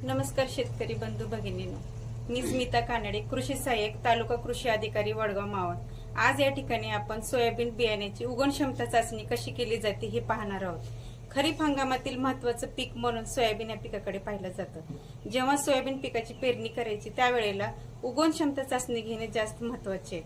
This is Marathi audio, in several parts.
नमस्कार शेतकरी बंधू भगिनींनो, मी स्मिता कानडे, कृषी सहाय्यक, तालुका कृषी अधिकारी, वडगाव मावळ। आज या ठिकाणी आपण सोयाबीन बियाण्याची उगवण क्षमता चाचणी कशी केली जाते हे पाहणार आहोत। खरीप हंगामातील महत्त्वाचं पीक म्हणून सोयाबीन या पिकाकडे पाहिलं जातं। जेव्हा सोयाबीन पिकाची पेरणी करायची त्यावेळेला उगवण क्षमता चाचणी घेणे जास्त महत्त्वाचे आहे।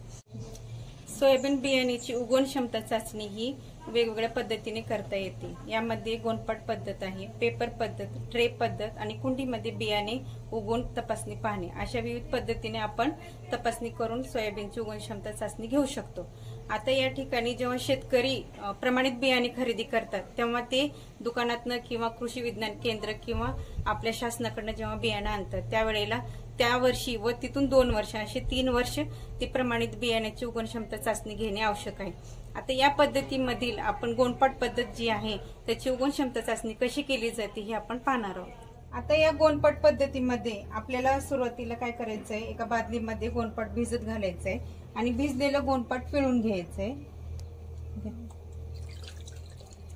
सोयाबीन बियाण्याची उगवण क्षमता चाचणी ही वेगवेगळ्या पद्धतीने करता येते। यामध्ये गोणपाट पद्धत आहे, पेपर पद्धत, ट्रे पद्धत आणि कुंडीमध्ये बियाणे उगवून तपासणी पाहणे अशा विविध पद्धतीने आपण तपासणी करून सोयाबीनची उगवण क्षमता चाचणी घेऊ शकतो। आता या ठिकाणी जेव्हा शेतकरी प्रमाणित बियाणे खरेदी करतात तेव्हा ते दुकानातनं किंवा कृषी विज्ञान केंद्र किंवा आपल्या शासनाकडनं जेव्हा बियाणं आणतात त्यावेळेला त्या वर्षी व तिथून 2 वर्ष असे 3 वर्ष ती प्रमाणित बियाण्याची उगवण क्षमता चाचणी घेणे आवश्यक आहे। आता या पद्धतीमधील आपण गोणपाट पद्धत जी आहे त्याची उगवण क्षमता चाचणी कशी केली जाते हे आपण पाहणार आहोत। आता या गोणपाट पद्धतीमध्ये आपल्याला सुरुवातीला काय करायचंय, एका बादलीमध्ये गोणपाट भिजत घालायचंय आणि भिजलेलं गोणपाट पिळून घ्यायचंय।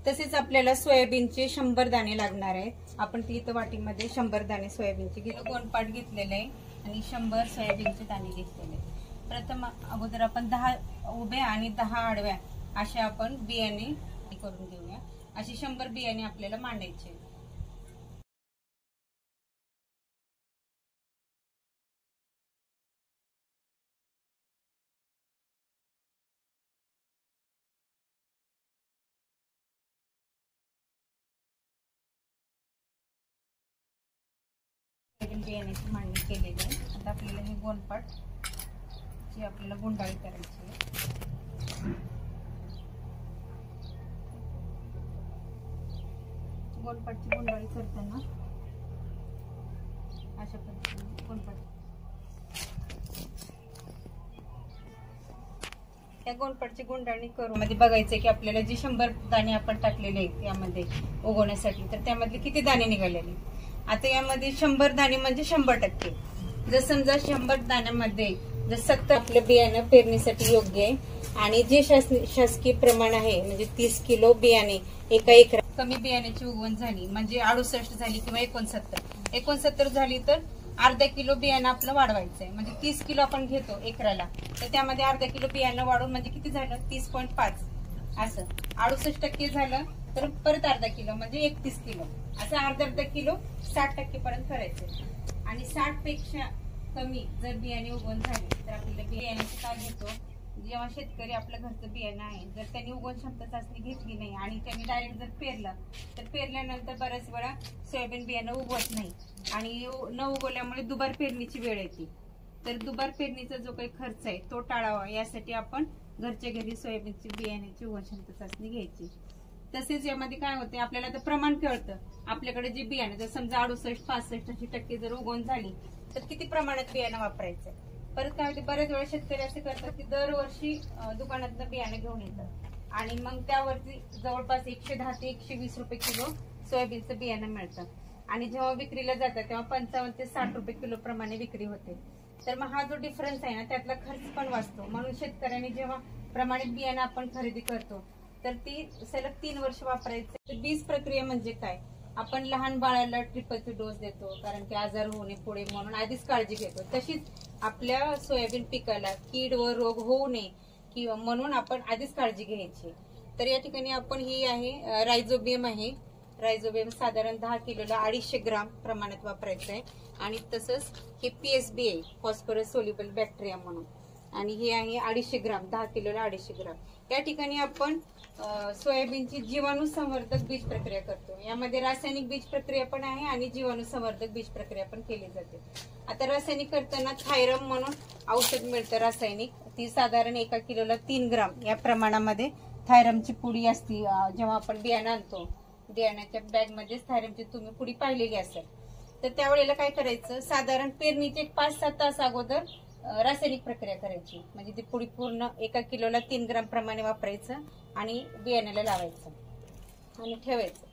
तसेच आपल्याला सोयाबीनचे 100 दाणे लागणार आहेत। आपण इथं वाटीमध्ये 100 दाणे सोयाबीनचे गोणपाट घेतलेले आहे आणि 100 सोयाबीनचे दाणे घेतलेले आहेत। प्रथम अगोदर आपण 10 उभ्या आणि 10 आडव्या अशा आपण बियाणे करून घेऊया। अशी 100 बियाणे आपल्याला मांडायचे। बियाण्याची मांडणी केलेली आहे। आता आपल्याला हे गोणपाट ची आपल्याला गुंडाळी करायची आहे। गोणपाटची गुंडाळी करताना अशा पद्धतीने गोणपाट या गोणपाटची गुंडाळणी करून मध्ये बघायचं की आपल्याला जी 100 दाणे आपण टाकलेले आहेत यामध्ये उगवण्यासाठी तर त्यामधले किती दाणे निघालेले। आता यामध्ये 100 दाणे म्हणजे 100%। जर समजा 100 दाण्यामध्ये जर 70 आपलं बियाणं पेरणीसाठी योग्य आहे आणि जे शासकीय प्रमाण आहे म्हणजे 30 किलो बियाणे एका एकरा कमी बियाण्याची उगवण झाली म्हणजे 68 झाली किंवा 69 झाली तर अर्धा किलो बियाणं आपलं वाढवायचं आहे। म्हणजे 30 किलो आपण घेतो एकराला तर त्यामध्ये अर्धा किलो बियाणं वाढवून म्हणजे किती झालं 30.5 असं। 68% झालं तर परत अर्धा किलो म्हणजे 31 किलो असं अर्धा किलो 60% पर्यंत करायचं। आणि 60 पेक्षा कमी जर बियाणे उगवण झाले तर आपल्याला बियाण्याची काय घेतो, जेव्हा शेतकरी आपलं घरचं बियाणं आहे जर त्यांनी उगवण क्षमता चाचणी घेतली नाही आणि त्यांनी डायरेक्ट जर पेरलं तर पेरल्यानंतर बऱ्याच वेळा सोयाबीन बियाणं उगवत नाही आणि न उगवल्यामुळे दुबार पेरणीची वेळ येते। तर दुबार पेरणीचा जो काही खर्च आहे तो टाळावा यासाठी आपण घरच्या घरी सोयाबीनची बियाण्याची उगवण क्षमता चाचणी घ्यायची। तसेच यामध्ये काय होते आपल्याला तर प्रमाण कळतं आपल्याकडे जे बियाणे जर समजा 68-65% जर उगवण झाली तर किती प्रमाणात बियाणं वापरायचं। परत काय होते बरेच वेळा शेतकरी असे करतात की दरवर्षी दुकानातनं बियाणे घेऊन येतात आणि मग त्यावरती जवळपास 110 ते 120 रुपये किलो सोयाबीनचं बियाणं मिळतं आणि जेव्हा विक्रीला जातात तेव्हा 55 ते 60 रुपये किलो प्रमाणे विक्री होते। तर मग हा जो डिफरन्स आहे ना त्यातला खर्च पण वाचतो। म्हणून शेतकऱ्यांनी जेव्हा प्रमाणित बियाणं आपण खरेदी करतो तर ती सलग 3 वर्ष वापरायचं। बीज प्रक्रिया म्हणजे काय, आपण लहान बाळाला ट्रिपलचे डोस देतो कारण की आजार होणे पुढे म्हणून आधीच काळजी घेतो। तशीच आपल्या सोयाबीन पिकाला कीड व रोग होऊ नये किंवा म्हणून आपण आधीच काळजी घ्यायची। तर या ठिकाणी आपण ही आहे रायझोबियम आहे। रायझोबियम साधारण 10 किलोला 250 ग्राम प्रमाणात वापरायचं आहे आणि तसंच हे PSB आहे, फॉस्फरस सोल्युबल बॅक्टेरिया म्हणून, आणि हे आहे 250 ग्राम 10 किलोला 250 ग्राम। या ठिकाणी आपण सोयाबीनची जीवाणू संवर्धक बीज प्रक्रिया करतो। यामध्ये रासायनिक बीज प्रक्रिया पण आहे आणि जीवाणू संवर्धक बीज प्रक्रिया पण केली जाते। आता रासायनिक करताना थायरम म्हणून औषध मिळतं रासायनिक, ती साधारण 1 किलोला 3 ग्राम या प्रमाणामध्ये थायरमची पुडी असती। जेव्हा आपण बियाणं आणतो बियाण्याच्या बॅग मध्ये थायरमची तुम्ही पुडी पाहिलेली असेल तर त्यावेळेला काय करायचं, साधारण पेरणीचे 5-7 तास अगोदर रासायनिक प्रक्रिया करायची म्हणजे ती पुडी पूर्ण 1 किलोला 3 ग्राम प्रमाणे वापरायचं आणि बियाण्याला लावायचं आणि ठेवायचं।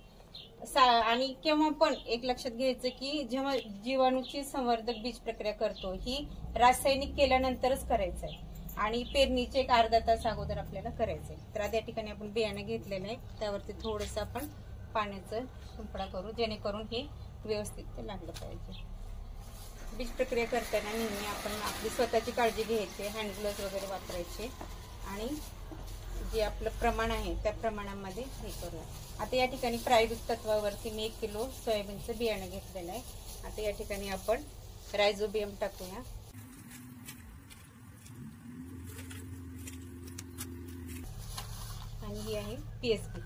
आणि केव्हा पण एक लक्षात घ्यायचं की जेव्हा जीवाणूची संवर्धक बीज प्रक्रिया करतो ही रासायनिक केल्यानंतरच करायचं आहे आणि पेरणीचे 1 अर्धा तास अगोदर आपल्याला करायचंय। तर या ठिकाणी आपण बियाणं घेतलेलं आहे त्यावरती थोडंसं आपण पाण्याचं शिंपडा करू, जेणेकरून हे व्यवस्थित ते लागलं पाहिजे. बीज प्रक्रिया करताना नेहमी आपण आपली स्वतःची काळजी घ्यायची, हँड ग्लोव्ज वगैरे वापरायचे आणि जे आपलं प्रमाण आहे त्या प्रमाणामध्ये हे करूया. आता या ठिकाणी प्रायोगिक तत्वावरती मी 1 किलो सोयाबीनचं बियाणं घेतलेलं आहे. आता या ठिकाणी आपण रायझोबियम टाकूया. आणि ही आहे PSB.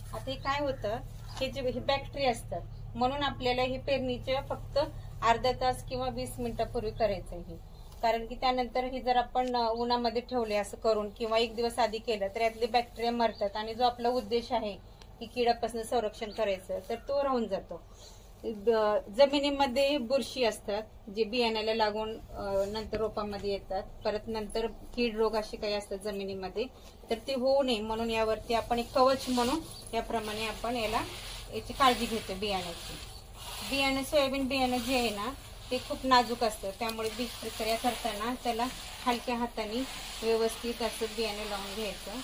आता हे काय होतं, हे जे हे बॅक्टेरिया असतात म्हणून आपल्याला हे पेरणीचे फक्त अर्धा तास किंवा 20 मिनिटापूर्वी करायचं आहे. कारण की त्यानंतर हे जर आपण उन्हामध्ये ठेवले असं करून किंवा 1 दिवस आधी केलं तर यातले बॅक्टेरिया मरतात आणि जो आपला उद्देश आहे की किडापासून संरक्षण करायचं तर तो राहून जातो. जमिनीमध्ये बुरशी असतात जे बियाण्याला लागून नंतर रोपामध्ये येतात. परत नंतर कीड रोग असे काही असतात जमिनीमध्ये, तर ते होऊ नये म्हणून यावरती आपण एक कवच म्हणून याप्रमाणे आपण याची काळजी घेतो. बियाणं सोयाबीन बियाणं जे आहे ना ते खूप नाजूक असतं, त्यामुळे बीज प्रक्रिया करताना त्याला हलक्या हाताने व्यवस्थित असं बियाणे लावून घ्यायचं.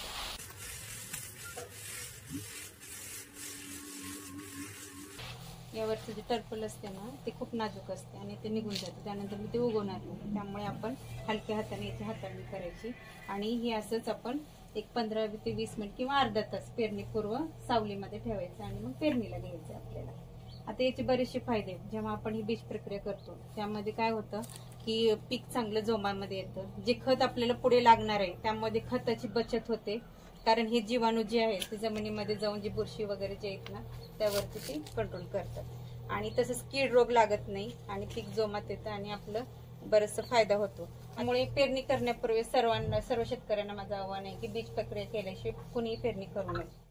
यावरचं जे टर्फल असते ना ते खूप नाजूक असते आणि ते निघून जातं, त्यानंतर मी ते उगवणार नाही. त्यामुळे आपण हलक्या हाताने याची हाताळणी करायची आणि हे असंच आपण एक 15 ते 20 मिनिट किंवा अर्धा तास पेरणीपूर्व सावलीमध्ये ठेवायचं आणि मग पेरणीला घ्यायचं आपल्याला. आता याचे बरेचसे फायदे, जेव्हा आपण ही बीज प्रक्रिया करतो त्यामध्ये काय होतं की पीक चांगलं जोमामध्ये येतं. जे खत आपल्याला पुढे लागणार आहे त्यामध्ये खताची बचत होते, कारण हे जीवाणू जे आहेत ते जमिनीमध्ये जाऊन जी बुरशी वगैरे जे आहेत ना त्यावरती ते कंट्रोल करतात आणि तसंच कीड रोग लागत नाही आणि पीक जोमात येतं आणि आपलं बराचसा फायदा होतो. त्यामुळे पेरणी करण्यापूर्वी सर्व शेतकऱ्यांना माझं आव्हान आहे की बीज प्रक्रिया केल्याशिवाय कुणीही पेरणी करू नये.